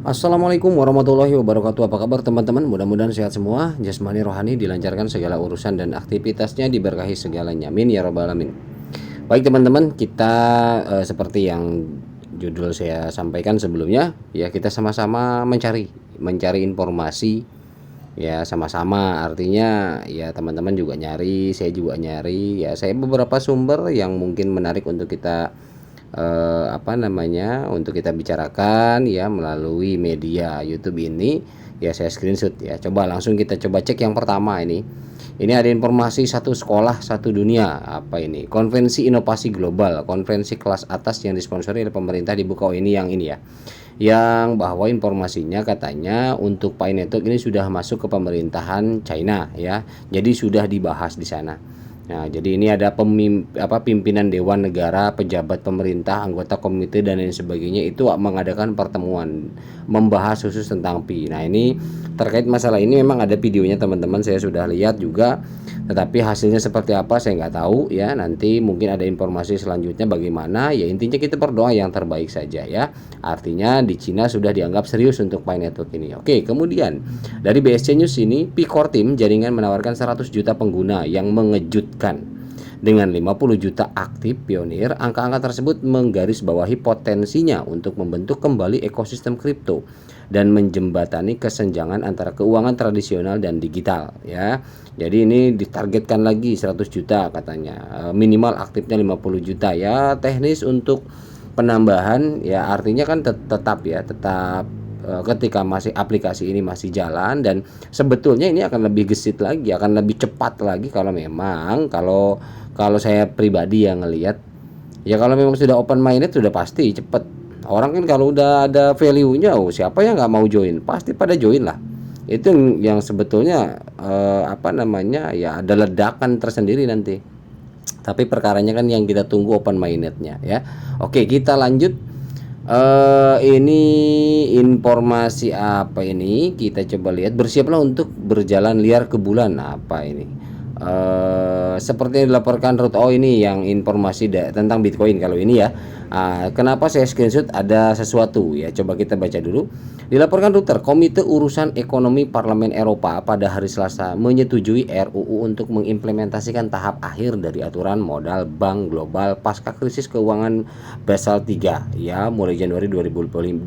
Assalamualaikum warahmatullahi wabarakatuh. Apa kabar teman-teman? Mudah-mudahan sehat semua. Jasmani rohani dilancarkan segala urusan dan aktivitasnya diberkahi segalanya. Amin ya rabbal alamin. Baik teman-teman, kita seperti yang judul saya sampaikan sebelumnya, ya kita sama-sama mencari informasi, ya sama-sama. Artinya ya teman-teman juga nyari, saya juga nyari. Ya saya beberapa sumber yang mungkin menarik untuk kita untuk kita bicarakan ya melalui media YouTube ini. Ya saya screenshot ya. Coba langsung kita coba cek yang pertama ini. Ini ada informasi satu sekolah satu dunia. Apa ini? Konvensi Inovasi Global, konferensi kelas atas yang disponsori oleh pemerintah dibuka. Ini yang ini ya. Yang bahwa informasinya katanya untuk Pi Network ini sudah masuk ke pemerintahan China ya. Jadi sudah dibahas di sana. Nah, jadi ini ada pimpinan Dewan Negara, pejabat pemerintah, anggota komite dan lain sebagainya itu mengadakan pertemuan membahas khusus tentang PI. Nah, ini terkait masalah ini memang ada videonya teman-teman, saya sudah lihat juga. Tetapi hasilnya seperti apa saya nggak tahu ya. Nanti mungkin ada informasi selanjutnya bagaimana. Ya intinya kita berdoa yang terbaik saja ya. Artinya di Cina sudah dianggap serius untuk Pi Network ini. Oke, kemudian dari BSC News ini, Pi Core Team jaringan menawarkan 100 juta pengguna yang mengejutkan. Dengan 50 juta aktif pionir, angka-angka tersebut menggarisbawahi potensinya untuk membentuk kembali ekosistem kripto dan menjembatani kesenjangan antara keuangan tradisional dan digital ya. Jadi ini ditargetkan lagi 100 juta katanya. Minimal aktifnya 50 juta ya. Teknis untuk penambahan ya artinya kan tetap ketika masih aplikasi ini masih jalan, dan sebetulnya ini akan lebih gesit lagi, akan lebih cepat lagi kalau memang kalau saya pribadi yang ngelihat ya, kalau memang sudah open minded sudah pasti cepat. Orang kan kalau udah ada value-nya, siapa yang nggak mau join, pasti pada join lah. Itu yang sebetulnya ya ada ledakan tersendiri nanti. Tapi perkaranya kan yang kita tunggu open mindednya ya. Oke, kita lanjut. Ini informasi apa ini? Kita coba lihat. Bersiaplah untuk berjalan liar ke bulan. Apa ini? Seperti yang dilaporkan Ruth. Oh, ini yang informasi tentang Bitcoin kalau ini ya. Kenapa saya screenshot, ada sesuatu ya. Coba kita baca dulu. Dilaporkan Reuters, Komite Urusan Ekonomi Parlemen Eropa pada hari Selasa menyetujui RUU untuk mengimplementasikan tahap akhir dari aturan modal bank global pasca krisis keuangan Basel III ya mulai Januari 2025.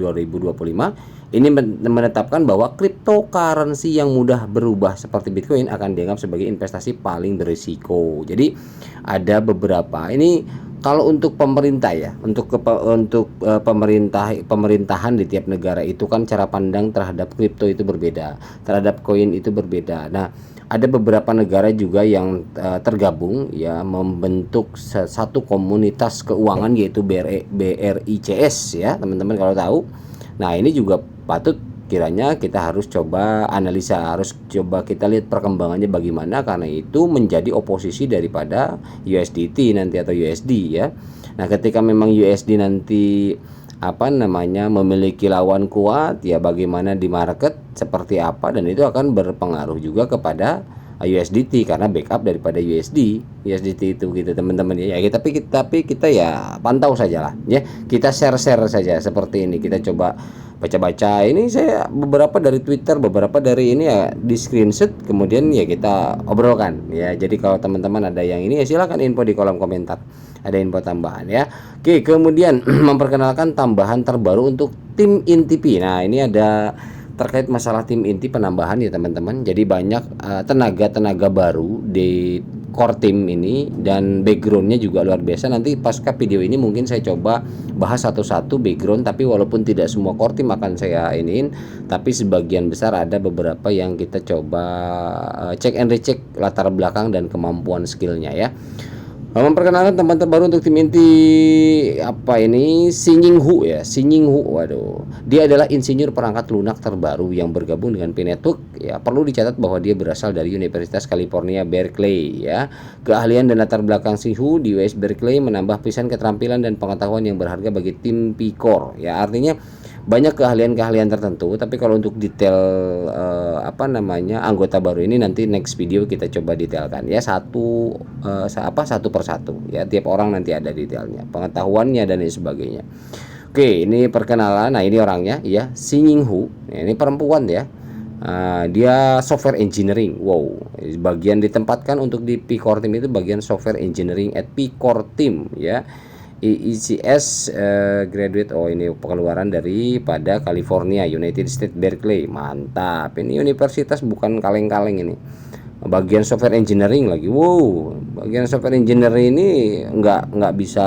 Ini menetapkan bahwa cryptocurrency yang mudah berubah seperti Bitcoin akan dianggap sebagai investasi paling berisiko. Jadi ada beberapa ini. Kalau untuk pemerintah ya, untuk pemerintahan di tiap negara itu kan cara pandang terhadap kripto itu berbeda, terhadap koin itu berbeda. Nah, ada beberapa negara juga yang tergabung ya membentuk satu komunitas keuangan yaitu BRICS ya, teman-teman kalau tahu. Nah, ini juga patut kiranya kita harus coba analisa, harus coba kita lihat perkembangannya bagaimana, karena itu menjadi oposisi daripada USDT nanti atau USD ya. Nah, ketika memang USD nanti memiliki lawan kuat ya, bagaimana di market seperti apa, dan itu akan berpengaruh juga kepada USDT karena backup daripada USDT itu gitu teman-teman ya. Tapi kita ya pantau saja lah ya, kita share saja seperti ini. Kita coba baca-baca ini, saya beberapa dari Twitter, beberapa dari ini ya di screenshot, kemudian ya kita obrolkan ya. Jadi kalau teman-teman ada yang ini ya silakan info di kolom komentar, ada info tambahan ya. Oke, kemudian memperkenalkan tambahan terbaru untuk tim inti Pi. Nah, ini ada terkait masalah tim inti penambahan ya teman-teman. Jadi banyak tenaga baru di core team ini, dan backgroundnya juga luar biasa. Nanti pasca video ini mungkin saya coba bahas satu-satu background, tapi walaupun tidak semua core team akan saya iniin, tapi sebagian besar ada beberapa yang kita coba cek and recheck latar belakang dan kemampuan skillnya ya. Memperkenalkan teman terbaru untuk tim inti Xing Hu ya. Xing Hu, waduh, dia adalah insinyur perangkat lunak terbaru yang bergabung dengan Pi Network ya. Perlu dicatat bahwa dia berasal dari Universitas California Berkeley ya. Keahlian dan latar belakang Xing Hu di US Berkeley menambah pisan keterampilan dan pengetahuan yang berharga bagi tim Pi Core ya. Artinya banyak keahlian-keahlian tertentu, tapi kalau untuk detail anggota baru ini nanti next video kita coba detailkan ya, satu persatu ya, tiap orang nanti ada detailnya, pengetahuannya dan lain sebagainya. Oke, ini perkenalan. Nah, ini orangnya ya, Singing Hu. Nah, ini perempuan ya. Dia software engineering. Wow, bagian ditempatkan untuk di P-Core Team itu bagian software engineering at P-Core Team ya. IECS graduate. Oh, ini pengeluaran daripada California, United States Berkeley. Mantap. Ini universitas bukan kaleng-kaleng ini. Bagian software engineering lagi. Wow, bagian software engineering ini nggak bisa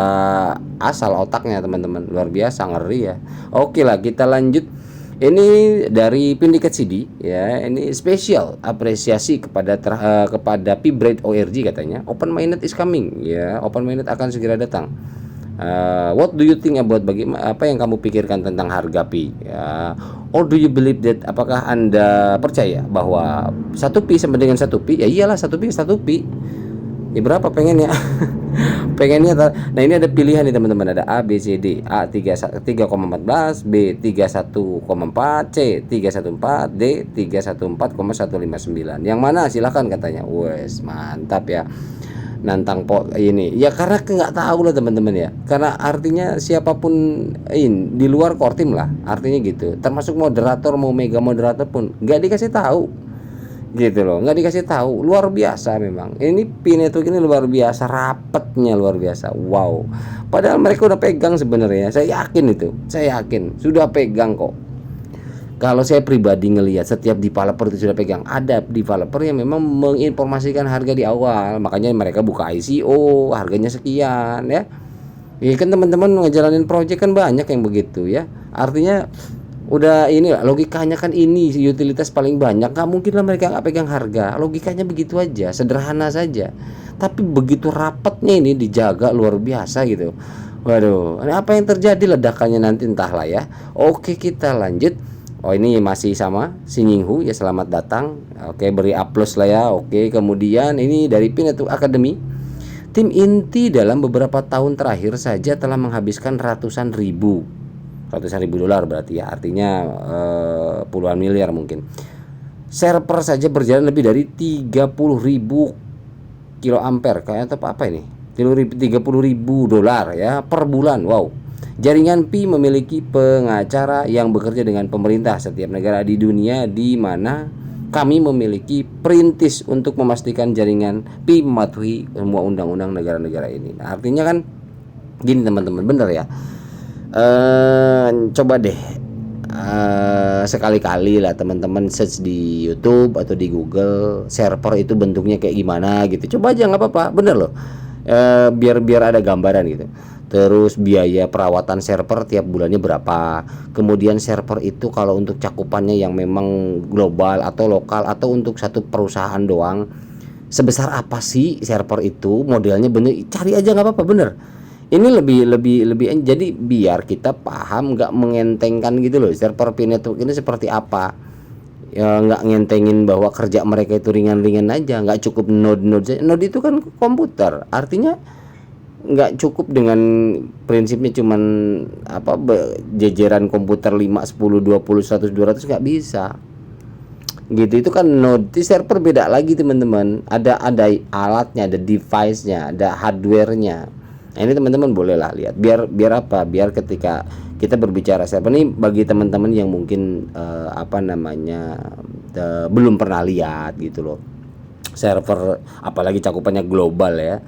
asal otaknya teman-teman, luar biasa, ngeri ya. Oke lah, kita lanjut. Ini dari Pindikat CD ya, ini spesial apresiasi kepada Pibread ORG katanya. Open minded is coming ya, open minded akan segera datang. What do you think about apa yang kamu pikirkan tentang harga pi ya? Or do you believe that, apakah Anda percaya bahwa 1 pi sama dengan 1 pi? Ya iyalah, 1 pi 1 pi. Ya berapa pengennya? Pengennya. Nah, ini ada pilihan nih teman-teman, ada A B C D. A 3,14, B 31,4, C 314, D 314,159. Yang mana silahkan katanya. Wes, mantap ya. Nantang ini ya, karena nggak tahu lah teman-teman ya, karena artinya siapapun di luar core team lah, artinya gitu, termasuk moderator, mau mega moderator pun nggak dikasih tahu gitu loh, nggak dikasih tahu. Luar biasa memang ini Pi Network ini, luar biasa rapetnya, luar biasa. Wow, padahal mereka udah pegang sebenarnya, saya yakin itu, saya yakin sudah pegang kok. Kalau saya pribadi ngelihat, setiap developer itu sudah pegang. Ada developer yang memang menginformasikan harga di awal, makanya mereka buka ICO, harganya sekian ya. Ya kan teman-teman ngejalanin project kan banyak yang begitu ya. Artinya udah ini logikanya kan, ini utilitas paling banyak, nggak mungkin lah mereka nggak pegang harga. Logikanya begitu aja, sederhana saja. Tapi begitu rapatnya ini dijaga, luar biasa gitu. Waduh, apa yang terjadi ledakannya nanti entahlah ya. Oke, kita lanjut. Oh, ini masih sama Singing Hu ya, selamat datang. Oke, beri aplaus lah ya. Oke, kemudian ini dari Pi Network Academy. Tim inti dalam beberapa tahun terakhir saja telah menghabiskan ratusan ribu dolar berarti ya, artinya puluhan miliar mungkin. Server saja berjalan lebih dari 30.000 kilo ampere, kayak apa ini, 30.000 dolar ya per bulan. Wow. Jaringan Pi memiliki pengacara yang bekerja dengan pemerintah setiap negara di dunia, di mana kami memiliki perintis untuk memastikan jaringan Pi mematuhi semua undang-undang negara-negara ini. Nah, artinya kan gini teman-teman, bener ya. Coba deh sekali-kali lah teman-teman search di YouTube atau di Google, server itu bentuknya kayak gimana gitu. Coba aja, nggak apa-apa, bener loh. Biar ada gambaran gitu. Terus biaya perawatan server tiap bulannya berapa. Kemudian server itu kalau untuk cakupannya yang memang global atau lokal atau untuk satu perusahaan doang, sebesar apa sih server itu, modelnya, bener, cari aja nggak apa-apa, bener. Ini lebih jadi biar kita paham, nggak mengentengkan gitu loh. Server Pi Network ini seperti apa ya, nggak ngentengin bahwa kerja mereka itu ringan-ringan aja, nggak cukup node saja. Node itu kan komputer, artinya nggak cukup dengan prinsipnya cuman jajaran komputer 5, 10, 20, 100, 200, nggak bisa gitu. Itu kan node. Di server beda lagi teman-teman, ada alatnya, ada device-nya, ada hardware-nya. Nah, ini teman-teman bolehlah lihat, biar apa, biar ketika kita berbicara server ini, bagi teman-teman yang mungkin belum pernah lihat gitu loh, server apalagi cakupannya global ya,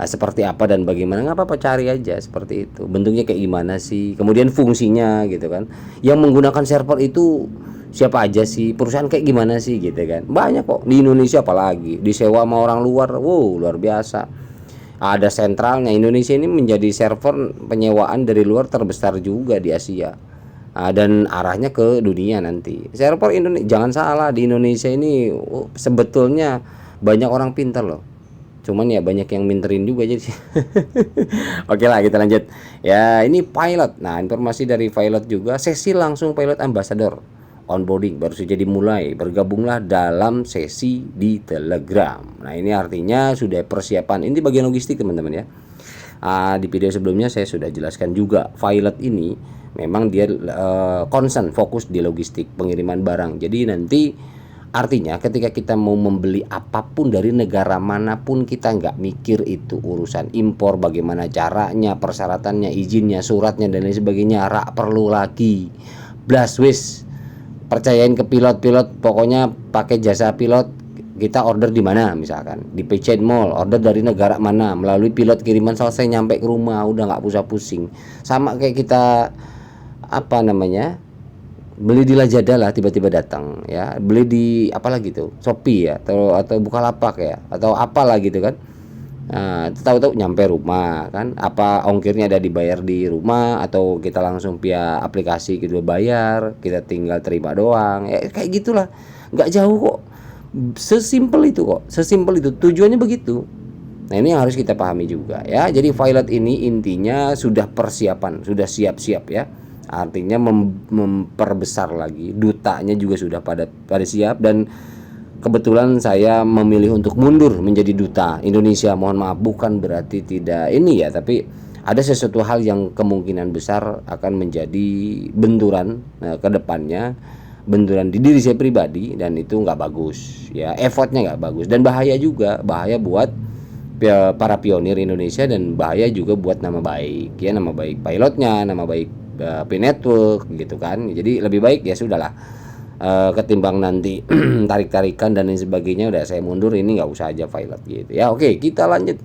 seperti apa dan bagaimana, nggak apa-apa, cari aja seperti itu, bentuknya kayak gimana sih, kemudian fungsinya gitu kan. Yang menggunakan server itu siapa aja sih, perusahaan kayak gimana sih gitu kan. Banyak kok di Indonesia, apalagi disewa sama orang luar. Wow, luar biasa. Ada sentralnya. Indonesia ini menjadi server penyewaan dari luar terbesar juga di Asia. Dan arahnya ke dunia nanti. Server Indonesia, jangan salah, di Indonesia ini sebetulnya banyak orang pintar loh. Cuman ya banyak yang minterin juga jadi. Oke lah, kita lanjut. Ya, ini pilot. Nah, informasi dari pilot juga, sesi langsung pilot ambassador. Onboarding baru saja dimulai. Bergabunglah dalam sesi di Telegram. Nah, ini artinya sudah persiapan. Ini bagian logistik teman-teman ya. Di video sebelumnya saya sudah jelaskan juga, pilot ini memang dia concern, fokus di logistik pengiriman barang. Jadi nanti Artinya ketika kita mau membeli apapun dari negara manapun, kita nggak mikir itu urusan impor, bagaimana caranya, persyaratannya, izinnya, suratnya dan lain sebagainya. Rak perlu lagi. Blas wis, percayain ke pilot-pilot, pokoknya pakai jasa pilot. Kita order di mana misalkan di PC Mall, order dari negara mana, melalui pilot kiriman, selesai nyampe ke rumah, udah nggak usah pusing. Sama kayak kita apa namanya, beli di Lazada lah tiba-tiba datang ya, beli di apalagi tuh Shopee ya, atau Bukalapak ya, atau apalah gitu kan. Nah, tahu-tahu nyampe rumah kan, apa ongkirnya ada dibayar di rumah atau kita langsung via aplikasi kita bayar, kita tinggal terima doang ya, kayak gitulah, nggak jauh kok, sesimpel itu kok, sesimpel itu tujuannya begitu. Nah ini yang harus kita pahami juga ya. Jadi pilot ini intinya sudah persiapan, sudah siap-siap ya. Artinya memperbesar lagi, dutanya juga sudah pada siap. Dan kebetulan saya memilih untuk mundur menjadi duta Indonesia. Mohon maaf, bukan berarti tidak ini ya, tapi ada sesuatu hal yang kemungkinan besar akan menjadi benturan ke depannya, benturan di diri saya pribadi, dan itu nggak bagus ya, effortnya nggak bagus dan bahaya juga, bahaya buat para pionir Indonesia dan bahaya juga buat nama baik ya, nama baik pilotnya, nama baik P-Network gitu kan. Jadi lebih baik ya sudahlah, ketimbang nanti tarik-tarikan dan lain sebagainya, udah saya mundur, ini nggak usah aja pilot gitu ya. Oke, kita lanjut.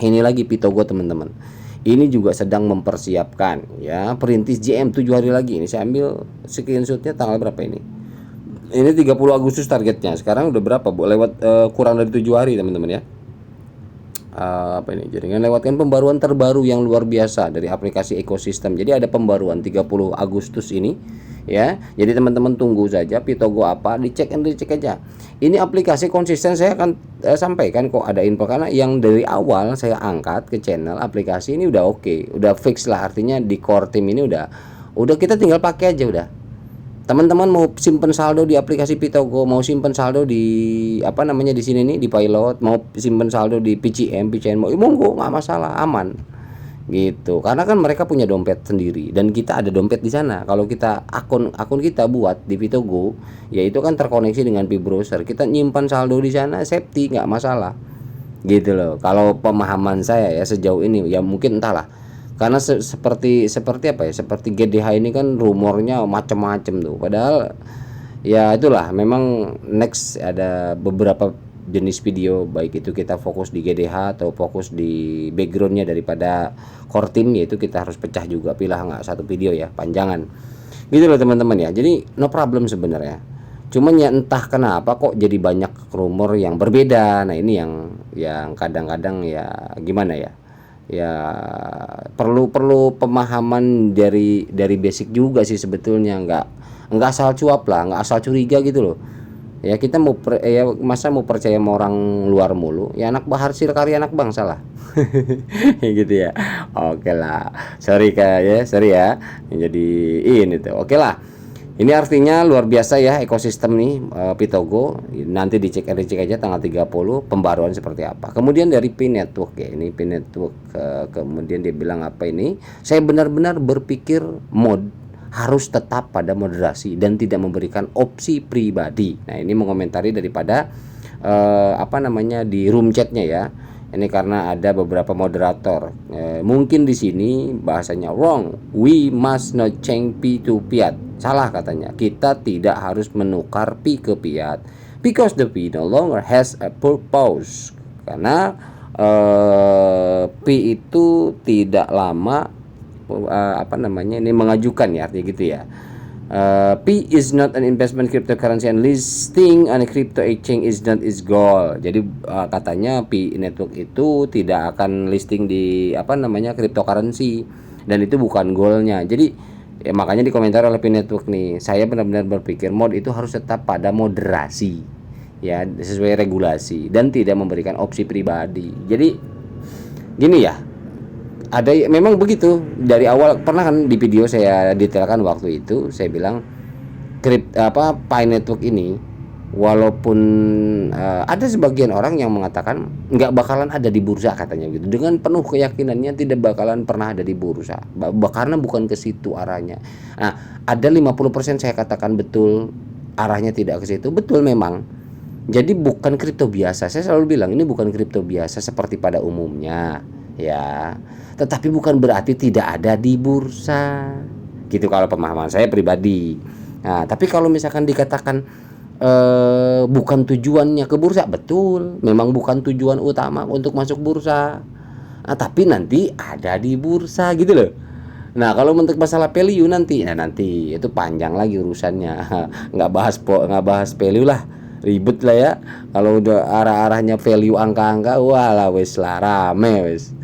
Ini lagi Pitogo teman-teman, ini juga sedang mempersiapkan ya, perintis JM 7 hari lagi. Ini saya ambil screenshotnya tanggal berapa ini 30 Agustus targetnya. Sekarang udah berapa Bu? Lewat kurang dari 7 hari teman-teman ya. Apa ini, jaringan lewatkan pembaruan terbaru yang luar biasa dari aplikasi ekosistem. Jadi ada pembaruan 30 Agustus ini ya. Jadi teman-teman tunggu saja Pitogo apa, dicek aja. Ini aplikasi konsisten, saya akan sampaikan kok ada info, karena yang dari awal saya angkat ke channel aplikasi ini udah oke, udah fix lah, artinya di core team ini udah kita tinggal pakai aja udah. Teman-teman mau simpen saldo di aplikasi Pitogo, mau simpen saldo di apa namanya di sini nih di Pilot, mau simpen saldo di PCM mau monggo, nggak masalah, aman gitu. Karena kan mereka punya dompet sendiri dan kita ada dompet di sana. Kalau kita akun kita buat di Pitogo, ya itu kan terkoneksi dengan P-browser. Kita nyimpan saldo di sana safety, nggak masalah gitu loh. Kalau pemahaman saya ya sejauh ini, ya mungkin entahlah, karena seperti apa ya, seperti GDH ini kan rumornya macam-macam tuh, padahal ya itulah, memang next ada beberapa jenis video, baik itu kita fokus di GDH atau fokus di backgroundnya daripada core team, yaitu kita harus pecah juga, pilah nggak satu video ya, panjangan gitu loh teman-teman ya. Jadi no problem sebenarnya, cuman ya entah kenapa kok jadi banyak rumor yang berbeda. Nah ini yang kadang-kadang ya gimana ya, ya perlu pemahaman dari basic juga sih sebetulnya, nggak asal cuap lah, nggak asal curiga gitu loh ya. Kita masa mau percaya sama orang luar mulu ya, anak hasil karya anak bangsa lah gitu ya. Oke lah, sorry ya, jadi ini tuh oke lah. Ini artinya luar biasa ya ekosistem nih Pitogo. Nanti dicek aja tanggal 30 pembaruan seperti apa. Kemudian dari P-Network ya, ini P-Network kemudian dia bilang apa ini? Saya benar-benar berpikir mod harus tetap pada moderasi dan tidak memberikan opsi pribadi. Nah, ini mengomentari daripada apa namanya di room chatnya ya. Ini karena ada beberapa moderator. Mungkin di sini bahasanya wrong. We must not change P to fiat. Salah katanya. Kita tidak harus menukar P ke fiat because the P no longer has a purpose. Karena P itu tidak lama apa namanya ini mengajukan ya, artinya gitu ya. P is not an investment cryptocurrency and listing on a crypto exchange is not its goal. Jadi katanya P-Network itu tidak akan listing di apa namanya cryptocurrency dan itu bukan goalnya. Jadi ya, makanya dikomentar oleh P-Network nih, saya benar-benar berpikir mod itu harus tetap pada moderasi ya, sesuai regulasi dan tidak memberikan opsi pribadi. Jadi gini ya, ada memang begitu dari awal. Pernah kan di video saya detailkan waktu itu, saya bilang P-Network ini walaupun ada sebagian orang yang mengatakan nggak bakalan ada di bursa katanya gitu, dengan penuh keyakinannya tidak bakalan pernah ada di bursa karena bukan ke situ arahnya. Nah, ada 50% saya katakan betul, arahnya tidak ke situ. Betul memang. Jadi bukan kripto biasa. Saya selalu bilang ini bukan kripto biasa seperti pada umumnya, ya. Tetapi bukan berarti tidak ada di bursa. Gitu kalau pemahaman saya pribadi. Nah, tapi kalau misalkan dikatakan bukan tujuannya ke bursa, betul. Memang bukan tujuan utama untuk masuk bursa. Nah, tapi nanti ada di bursa gitu loh. Nah, kalau untuk masalah value nanti, nah nanti itu panjang lagi urusannya. Nggak bahas value lah, ribet lah ya. Kalau udah arah-arahnya value angka-angka, walah wes lah rame wes.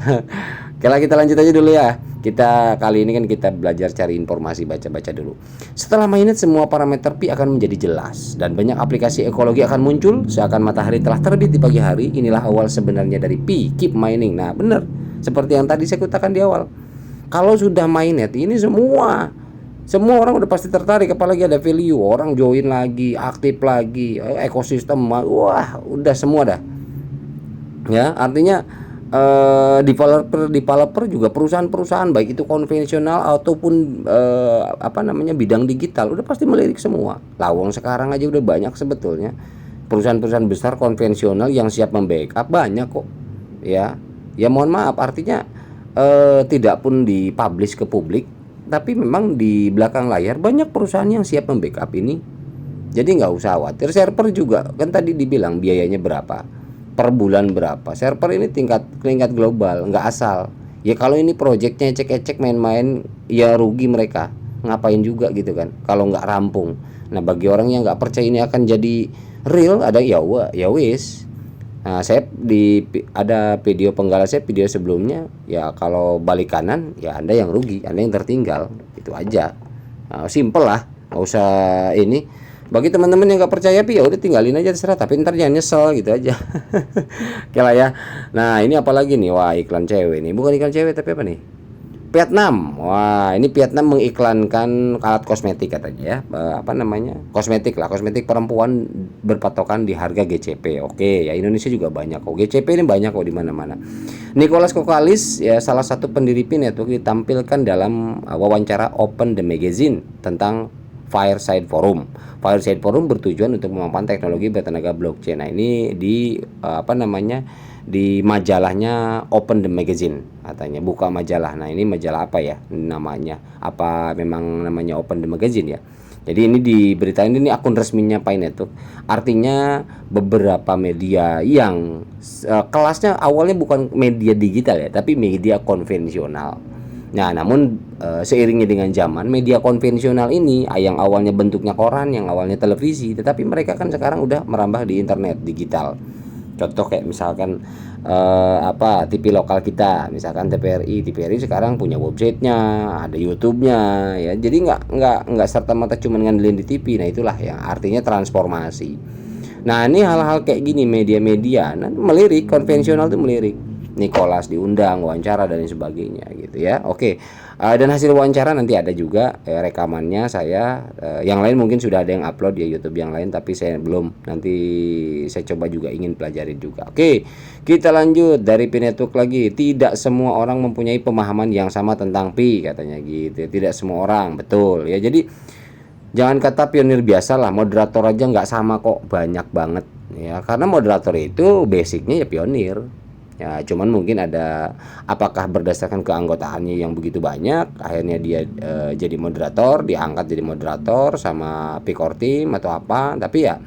Oke lah, kita lanjut aja dulu ya. Kita kali ini kan kita belajar cari informasi, baca-baca dulu. Setelah mainnet semua parameter pi akan menjadi jelas dan banyak aplikasi ekologi akan muncul seakan matahari telah terbit di pagi hari. Inilah awal sebenarnya dari pi, keep mining. Nah, benar. Seperti yang tadi saya katakan di awal. Kalau sudah mainnet ini semua orang udah pasti tertarik, apalagi ada value, orang join lagi, aktif lagi, ekosistem, wah udah semua dah. Ya, artinya developer juga perusahaan-perusahaan baik itu konvensional ataupun bidang digital udah pasti melirik semua. Lawang sekarang aja udah banyak sebetulnya perusahaan-perusahaan besar konvensional yang siap membackup, banyak kok. Ya mohon maaf, artinya tidak pun dipublish ke publik, tapi memang di belakang layar banyak perusahaan yang siap membackup ini. Jadi nggak usah khawatir. Server juga kan tadi dibilang biayanya berapa, per bulan berapa. Server ini tingkat global, nggak asal. Ya kalau ini proyeknya ecek-ecek main-main, ya rugi mereka. Ngapain juga gitu kan kalau nggak rampung. Nah, bagi orang yang nggak percaya ini akan jadi real, ada ya wis. Nah, ada video penggalan saya, video sebelumnya, ya kalau balik kanan ya Anda yang rugi, Anda yang tertinggal, itu aja. Nah, simple lah, nggak usah ini. Bagi teman-teman yang nggak percaya ya udah tinggalin aja terserah, tapi ntar jangan nyesel gitu aja. Oke lah ya. Nah, ini apalagi nih, wah iklan cewek nih, bukan iklan cewek tapi apa nih, Vietnam. Wah, ini Vietnam mengiklankan alat kosmetik katanya ya. Kosmetik perempuan berpatokan di harga GCP. Oke, ya Indonesia juga banyak kok. GCP ini banyak kok di mana-mana. Nicholas Kokalis ya salah satu pendiri PIN itu ditampilkan dalam wawancara Open the Magazine tentang Fireside Forum. Fireside Forum bertujuan untuk memampang teknologi bertenaga blockchain. Nah, ini di majalahnya Open the Magazine katanya, buka majalah. Nah, ini majalah apa ya namanya? Apa memang namanya Open the Magazine ya? Jadi ini diberitain, ini akun resminya Painet tuh. Artinya beberapa media yang kelasnya awalnya bukan media digital ya, tapi media konvensional. Nah, namun seiringnya dengan zaman, media konvensional ini yang awalnya bentuknya koran, yang awalnya televisi, tetapi mereka kan sekarang udah merambah di internet digital. Contoh kayak misalkan TV lokal kita, misalkan TVRI sekarang punya websitenya, ada YouTube-nya ya. Jadi nggak serta merta cuma ngandelin di TV. Nah, itulah yang artinya transformasi. Nah, ini hal-hal kayak gini, media-media melirik, konvensional tuh melirik. Nicholas diundang, wawancara dan sebagainya gitu ya. Oke. Dan hasil wawancara nanti ada juga rekamannya saya. Yang lain mungkin sudah ada yang upload di YouTube yang lain, tapi saya belum. Nanti saya coba juga ingin pelajarin juga. Oke, kita lanjut dari Pi Network lagi. Tidak semua orang mempunyai pemahaman yang sama tentang Pi katanya gitu. Tidak semua orang, betul ya. Jadi jangan kata pionir biasa lah, moderator aja nggak sama kok, banyak banget ya. Karena moderator itu basicnya ya pionir. Ya, cuman mungkin ada apakah berdasarkan keanggotaannya yang begitu banyak, akhirnya dia jadi moderator, diangkat jadi moderator sama Picor Team atau apa. Tapi ya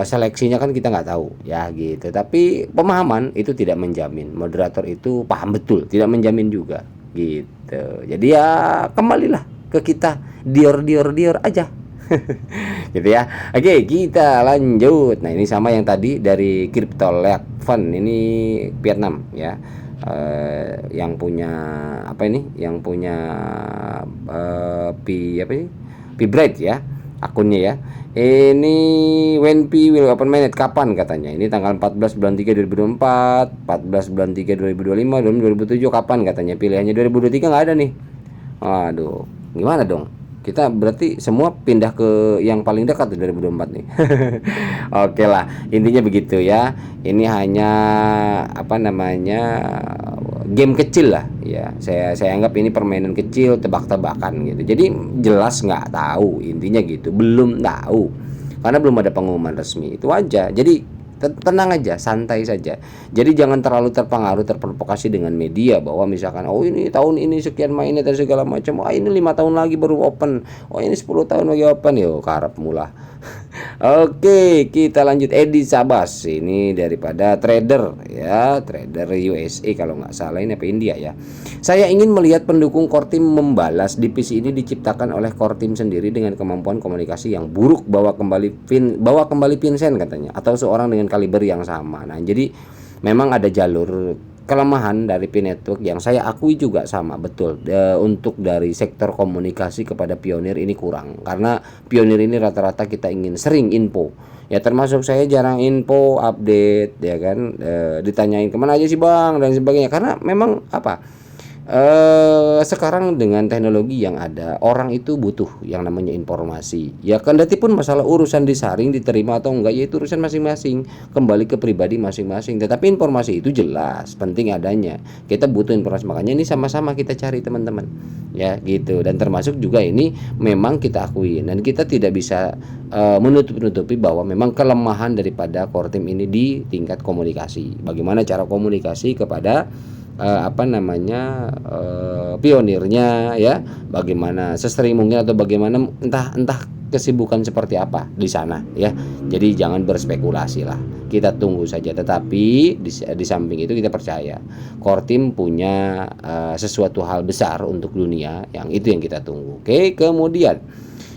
seleksinya kan kita nggak tahu ya gitu. Tapi pemahaman itu tidak menjamin moderator itu paham betul, tidak menjamin juga gitu. Jadi ya kembalilah ke kita, dior aja. Gitu ya. Oke, kita lanjut. Nah, ini sama yang tadi dari Crypto Fund, ini Vietnam ya. Yang punya apa ini? Yang punya Bright ya akunnya ya. Ini when P will open mainnet kapan katanya? Ini tanggal 14 bulan 3 2024, 14 bulan 3 2025, 2007 kapan katanya? Pilihannya 2023 nggak ada nih. Aduh, gimana dong? Kita berarti semua pindah ke yang paling dekat tuh 2024 nih. Oke lah, intinya begitu ya. Ini hanya game kecil lah ya. Saya anggap ini permainan kecil, tebak-tebakan gitu. Jadi jelas nggak tahu, intinya gitu, belum tahu karena belum ada pengumuman resmi, itu aja. Jadi tenang aja, santai saja. Jadi jangan terlalu terpengaruh, terprovokasi dengan media bahwa misalkan oh ini tahun ini sekian mainnya dan segala macam, ini 5 tahun lagi baru open, oh ini 10 tahun lagi open. Yo karep mula. Oke, kita lanjut. Edi Sabas ini daripada trader ya, trader USA kalau nggak salah, ini apa India ya. Saya ingin melihat pendukung Kortim membalas. Divisi ini diciptakan oleh Kortim sendiri dengan kemampuan komunikasi yang buruk. Bawa kembali Vincent katanya, atau seorang dengan kaliber yang sama. Nah, jadi memang ada jalur kelemahan dari P Network yang saya akui juga sama, betul. Untuk dari sektor komunikasi kepada pionir ini kurang, karena pionir ini rata-rata kita ingin sering info ya, termasuk saya jarang info update ya kan. Ditanyain kemana aja sih bang dan sebagainya, karena memang apa, sekarang dengan teknologi yang ada, orang itu butuh yang namanya informasi ya. Kendati pun masalah urusan disaring diterima atau enggak ya itu urusan masing-masing, kembali ke pribadi masing-masing, tetapi informasi itu jelas penting adanya. Kita butuh informasi, makanya ini sama-sama kita cari teman-teman ya gitu. Dan termasuk juga ini memang kita akui, dan kita tidak bisa menutup-nutupi bahwa memang kelemahan daripada Kortim ini di tingkat komunikasi. Bagaimana cara komunikasi kepada pionirnya ya, bagaimana sesering mungkin, atau bagaimana entah kesibukan seperti apa di sana ya. Jadi jangan berspekulasi lah, kita tunggu saja. Tetapi di samping itu kita percaya Kortim punya sesuatu hal besar untuk dunia, yang itu yang kita tunggu. Oke, kemudian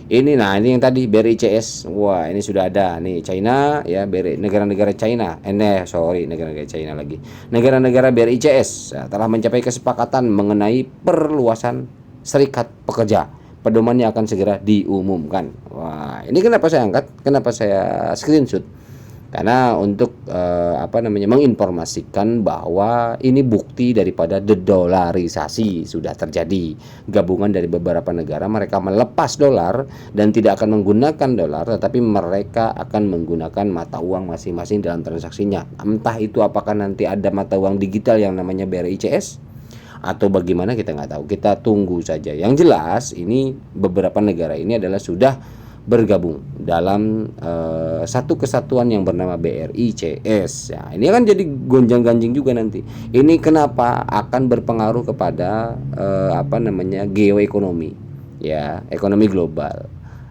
ini yang tadi BRICS. Wah, ini sudah ada nih China ya, negara-negara China. Negara-negara China lagi. Negara-negara BRICS telah mencapai kesepakatan mengenai perluasan serikat pekerja. Pedomannya akan segera diumumkan. Wah, ini kenapa saya angkat? Kenapa saya screenshot? Karena untuk menginformasikan bahwa ini bukti daripada dedolarisasi sudah terjadi. Gabungan dari beberapa negara, mereka melepas dolar dan tidak akan menggunakan dolar, tetapi mereka akan menggunakan mata uang masing-masing dalam transaksinya. Entah itu apakah nanti ada mata uang digital yang namanya BRICS atau bagaimana, kita nggak tahu. Kita tunggu saja. Yang jelas ini beberapa negara ini adalah sudah bergabung dalam satu kesatuan yang bernama BRICS. Ya, ini kan jadi gonjang-ganjing juga nanti. Ini kenapa akan berpengaruh kepada geoekonomi, ya, ekonomi global.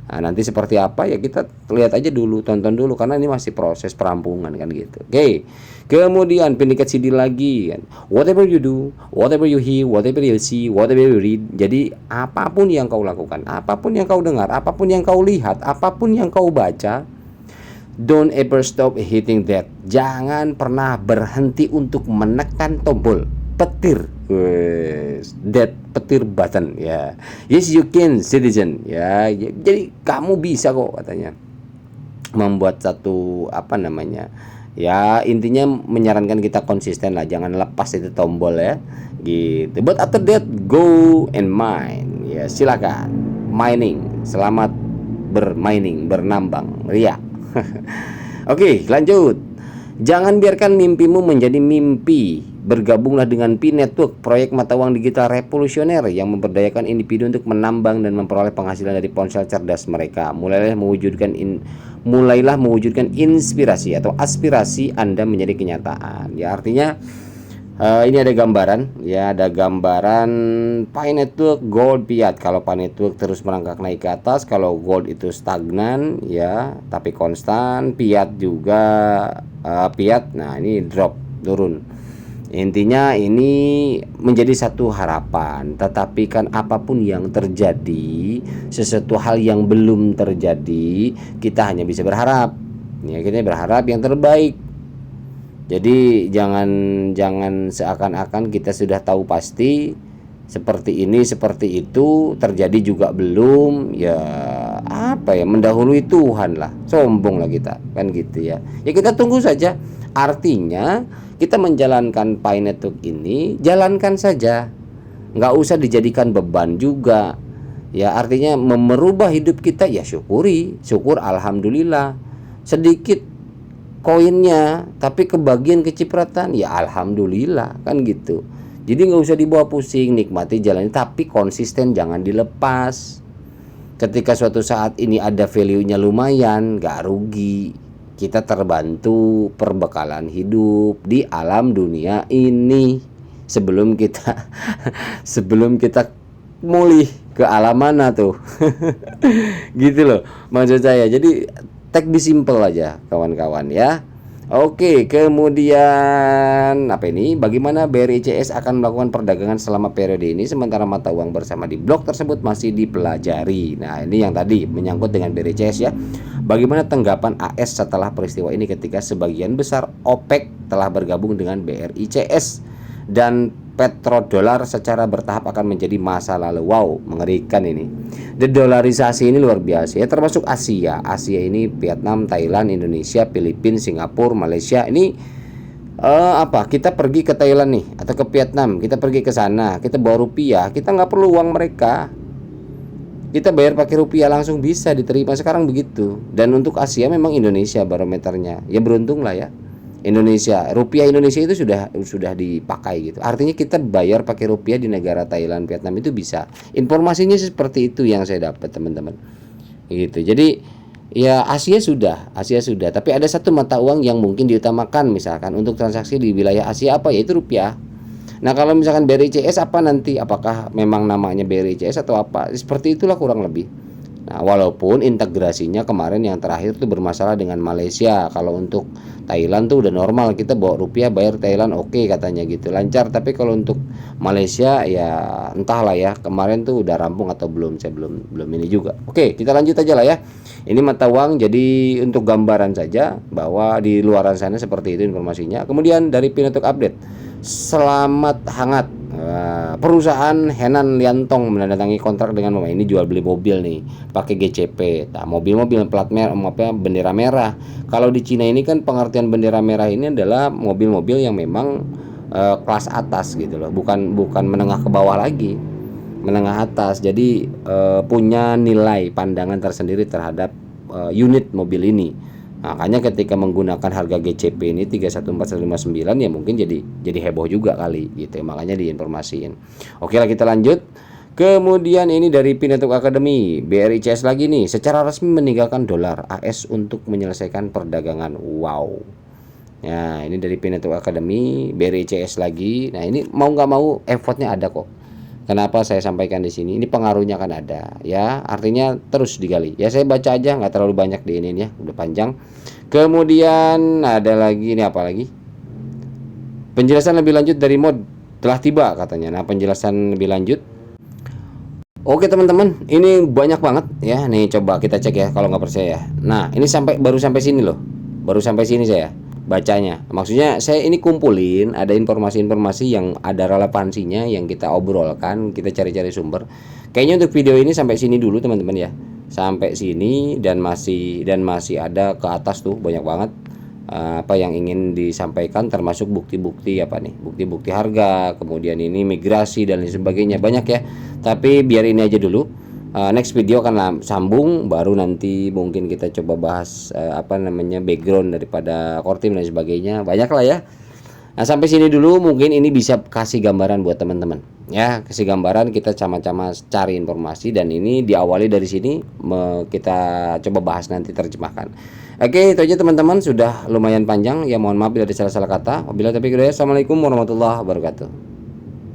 Nah, nanti seperti apa ya kita lihat aja dulu, tonton dulu, karena ini masih proses perampungan kan gitu. Oke. Kemudian pendikat CD lagi kan. Whatever you do, whatever you hear, whatever you see, whatever you read. Jadi apapun yang kau lakukan, apapun yang kau dengar, apapun yang kau lihat, apapun yang kau baca, don't ever stop hitting that. Jangan pernah berhenti untuk menekan tombol petir. That petir button ya. Yes you can citizen ya. Jadi kamu bisa kok katanya membuat satu ya, intinya menyarankan kita konsisten lah, jangan lepas itu tombol ya gitu. But after that go and mine ya, silakan mining, selamat bermining, bernambang ria. Oke, lanjut. Jangan biarkan mimpimu menjadi mimpi. Bergabunglah dengan P Network, proyek mata uang digital revolusioner yang memberdayakan individu untuk menambang dan memperoleh penghasilan dari ponsel cerdas mereka. Mulailah mewujudkan inspirasi atau aspirasi Anda menjadi kenyataan. Ya, artinya ini ada gambaran ya, ada gambaran Pi Network, Gold, Fiat. Kalau Pi Network terus merangkak naik ke atas, kalau Gold itu stagnan ya, tapi konstan. Fiat juga Fiat, nah ini drop, turun. Intinya ini menjadi satu harapan, tetapi kan apapun yang terjadi, sesuatu hal yang belum terjadi, kita hanya bisa berharap. Ya, kita berharap yang terbaik. Jadi jangan seakan-akan kita sudah tahu pasti seperti ini, seperti itu, terjadi juga belum. Ya mendahului Tuhan lah, sombong lah kita kan gitu ya. Ya kita tunggu saja. Artinya kita menjalankan Pi Network ini, jalankan saja, nggak usah dijadikan beban juga. Ya artinya merubah hidup kita, ya syukur alhamdulillah. Sedikit koinnya tapi kebagian kecipratan, ya alhamdulillah kan gitu. Jadi nggak usah dibawa pusing, nikmati jalannya, tapi konsisten, jangan dilepas. Ketika suatu saat ini ada value-nya lumayan, nggak rugi. Kita terbantu perbekalan hidup di alam dunia ini sebelum kita sebelum kita mulih ke alam mana tuh. Gitu loh maksud saya. Jadi take be simple aja kawan-kawan ya. Oke, kemudian apa ini? Bagaimana BRI CS akan melakukan perdagangan selama periode ini sementara mata uang bersama di blok tersebut masih dipelajari. Nah, ini yang tadi menyangkut dengan BRI CS ya. Bagaimana tanggapan AS setelah peristiwa ini ketika sebagian besar OPEC telah bergabung dengan BRI CS dan petrodolar secara bertahap akan menjadi masa lalu. Wow, mengerikan ini. Dedolarisasi ini luar biasa ya, termasuk Asia. Asia ini Vietnam, Thailand, Indonesia, Filipina, Singapura, Malaysia. Ini kita pergi ke Thailand nih atau ke Vietnam, kita pergi ke sana, kita bawa rupiah, kita nggak perlu uang mereka. Kita bayar pakai rupiah langsung bisa diterima sekarang begitu. Dan untuk Asia memang Indonesia barometernya. Ya beruntung lah ya. Rupiah Indonesia itu sudah dipakai gitu. Artinya kita bayar pakai rupiah di negara Thailand, Vietnam itu bisa. Informasinya seperti itu yang saya dapat teman-teman. Gitu. Jadi ya Asia sudah, tapi ada satu mata uang yang mungkin diutamakan misalkan untuk transaksi di wilayah Asia apa yaitu rupiah. Nah, kalau misalkan BRI CS apa nanti? Apakah memang namanya BRI CS atau apa? Seperti itulah kurang lebih. Nah, walaupun integrasinya kemarin yang terakhir tuh bermasalah dengan Malaysia. Kalau untuk Thailand tuh udah normal, kita bawa rupiah bayar Thailand oke katanya gitu, lancar. Tapi kalau untuk Malaysia ya entahlah ya, kemarin tuh udah rampung atau belum, saya belum ini juga. Oke, kita lanjut aja lah ya. Ini mata uang jadi untuk gambaran saja bahwa di luaran sana seperti itu informasinya. Kemudian dari Pinetuk Update. Selamat hangat. Perusahaan Henan Liantong menandatangani kontrak dengan ini jual beli mobil nih pakai GCP. Nah, mobil-mobil plat merah, bendera merah. Kalau di Cina ini kan pengertian bendera merah ini adalah mobil-mobil yang memang kelas atas gitu loh, bukan menengah ke bawah lagi, menengah atas. Jadi punya nilai pandangan tersendiri terhadap unit mobil ini. Makanya ketika menggunakan harga GCP ini 314159 ya mungkin jadi heboh juga kali gitu. Makanya diinformasiin. Oke lah, kita lanjut. Kemudian ini dari Pinetuk Academy, BRI CS lagi nih, secara resmi meninggalkan dolar AS untuk menyelesaikan perdagangan. Wow. Nah, ini dari Pinetuk Academy, BRI CS lagi. Nah, ini mau nggak mau effortnya ada kok. Kenapa saya sampaikan di sini? Ini pengaruhnya kan ada, ya. Artinya terus digali. Ya saya baca aja, nggak terlalu banyak di ini ya, udah panjang. Kemudian ada lagi, ini apa lagi? Penjelasan lebih lanjut dari mod telah tiba katanya. Nah, penjelasan lebih lanjut. Oke teman-teman, ini banyak banget ya. Nih coba kita cek ya kalau nggak percaya. Nah, ini baru sampai sini loh. Baru sampai sini saya bacanya. Maksudnya saya ini kumpulin ada informasi-informasi yang ada relevansinya yang kita obrolkan, kita cari-cari sumber. Kayaknya untuk video ini sampai sini dulu teman-teman ya. Sampai sini dan masih ada ke atas tuh banyak banget apa yang ingin disampaikan, termasuk bukti-bukti apa nih? Bukti-bukti harga, kemudian ini migrasi dan lain sebagainya. Banyak ya. Tapi biar ini aja dulu. Next video akan sambung, baru nanti mungkin kita coba bahas background daripada Kortim dan sebagainya. Banyak lah ya. Nah, sampai sini dulu mungkin ini bisa kasih gambaran buat teman-teman. Ya, kasih gambaran, kita sama-sama cari informasi dan ini diawali dari sini kita coba bahas nanti terjemahkan. Oke, itu aja teman-teman, sudah lumayan panjang. Ya mohon maaf bila ada salah-salah kata. Wabillahi taufiq hidayah. Assalamualaikum warahmatullahi wabarakatuh.